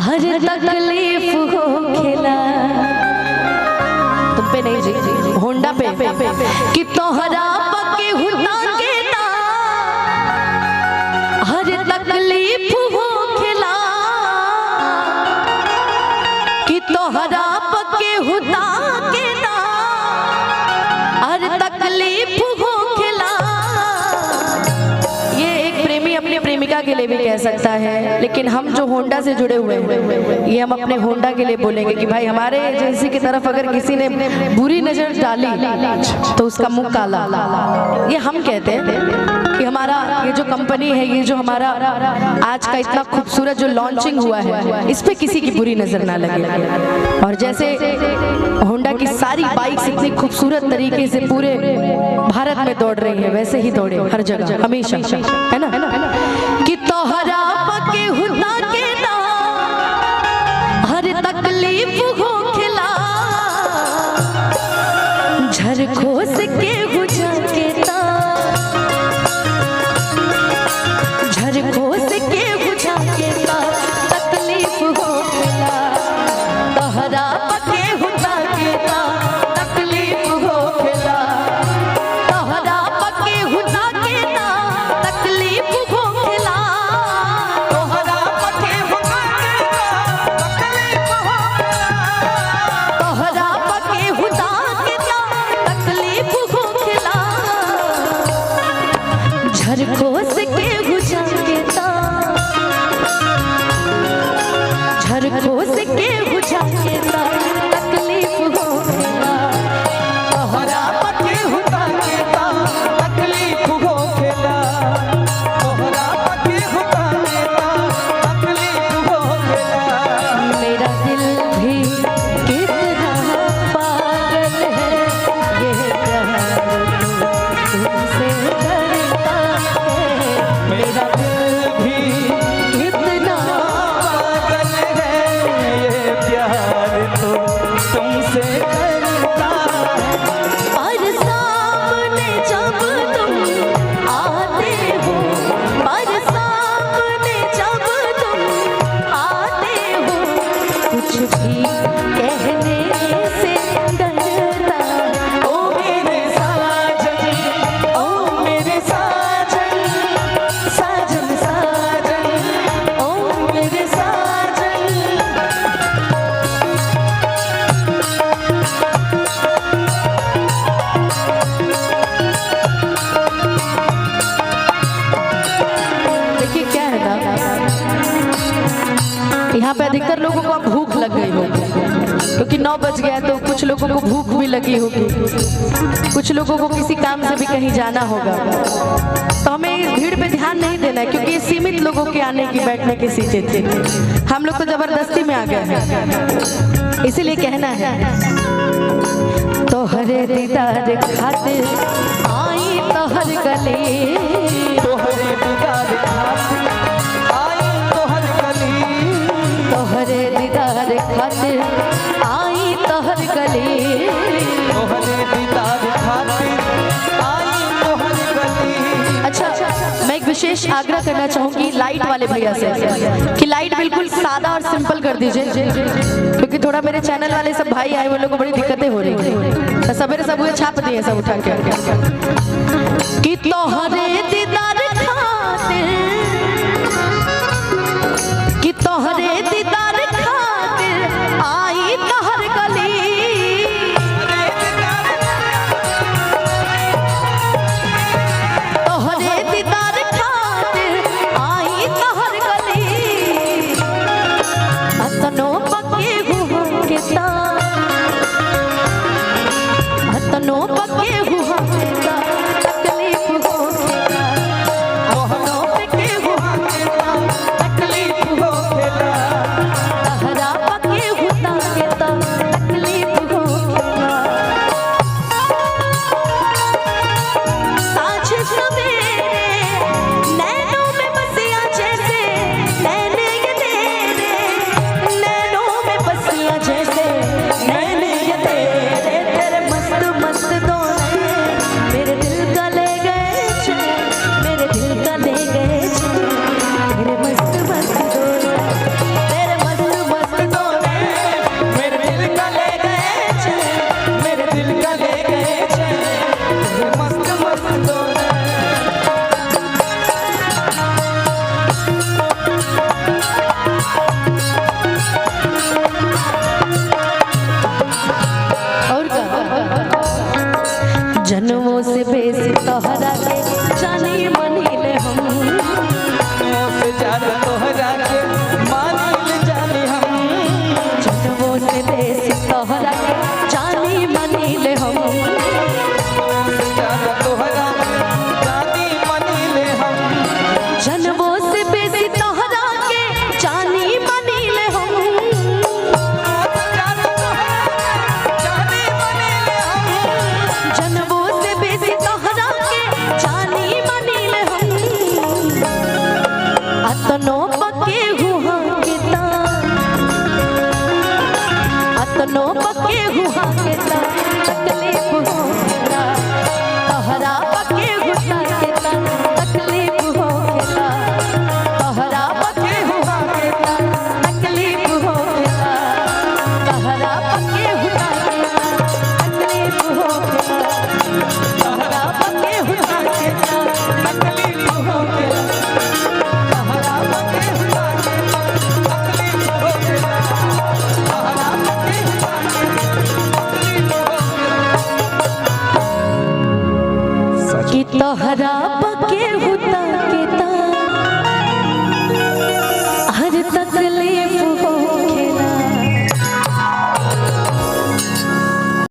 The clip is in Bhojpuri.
हर तकलीफ हो खिला तुम पे नहीं जी होंडा पे कि तोहरा पके हुता के ना हर तकलीफ हो खिला कि तोहरा पके हुता के ना हर तकलीफ हो खिला। ये एक प्रेमी अपने प्रेमिका के लिए भी कह सकता है, लेकिन हम जो होंडा से जुड़े हुए हैं ये हम अपने होंडा के लिए बोलेंगे कि भाई हमारे एजेंसी की तरफ अगर किसी ने बुरी नजर डाली तो उसका मुंह काला। ये हम कहते हैं कि हमारा ये जो कंपनी है, ये जो हमारा आज का इतना खूबसूरत जो लॉन्चिंग हुआ है, इस पे किसी की बुरी नजर ना लगे। और जैसे होंडा की सारी बाइक्स इतनी खूबसूरत तरीके से पूरे भारत में दौड़ रही है, वैसे ही दौड़े हर जगह हमेशा, है ना कि तोहरा पके हुदा के ना हर तकलीफ हो खिला झरखोस के गुजा के ता झरखोस के गुजा के ता तकलीफ हो खिला तोहरा पके हुदा के ता तकलीफ हो खिला तोहरा पके हुदा के ता तकलीफ हो खिला तोहरा पके हुदा के ता तकलीफ हो खिला तोहरा पके हुदा के ता तकलीफ हो खिला झरखोस के गुजा के ता झरखोस के गुजा के ता तकलीफ हो खिला तोहरा पके हुदा के ता तकलीफ हो खिला तोहरा पके हुदा के ता तकलीफ हो खिला। मेरा दिल भी कितना पागल है ये प्यार तुमसे करता है। मेरा दिल भी कितना पागल है ये प्यार तो तुमसे करता है। पर सामने जब तुम आते हो पर सामने जब तुम आते हो कुछ भी कहने से डरता ओ मेरे साजन ओ मेरे साजन साजन साजन ओ मेरे साजन। देखिए क्या है ना, यहाँ पे अधिकतर लोगों को अब भूख लग गई होगी क्योंकि 9 बज गया है, तो कुछ लोगों को भूख भी लगी होगी, कुछ लोगों को किसी काम से भी कहीं जाना होगा। तो हमें इस भीड़ पे ध्यान नहीं देना है क्योंकि ये सीमित लोगों के आने की बैठने की सीटें थी। हम लोग तो जबरदस्ती में आ गए हैं, इसीलिए कहना है तोहरे दीदार खातिर आई तोहर गली तोहरे दीदार खातिर आई तोहर गली तोहरे दीदार खातिर आई तोहर गली। तोहरे दीदार खातिर आई तोहर गली। अच्छा, मैं एक विशेष आग्रह करना चाहूंगी लाइट वाले भैया से कि लाइट बिल्कुल सादा और सिंपल कर दीजिए, क्योंकि थोड़ा मेरे चैनल वाले सब भाई आए, वो लोगों को बड़ी दिक्कतें हो रही हैं। तो सवेरे सब हुए छाप दिए सब उठा के कि तोहरे दीदार खातिर कि तोहरे दीदार खातिर आई तोहर गली तोहरे दीदार खातिर आई तोहर गली अतनो पके हुआ के ता अतनो पके हुआ के ता तकलीफ हो तोहरा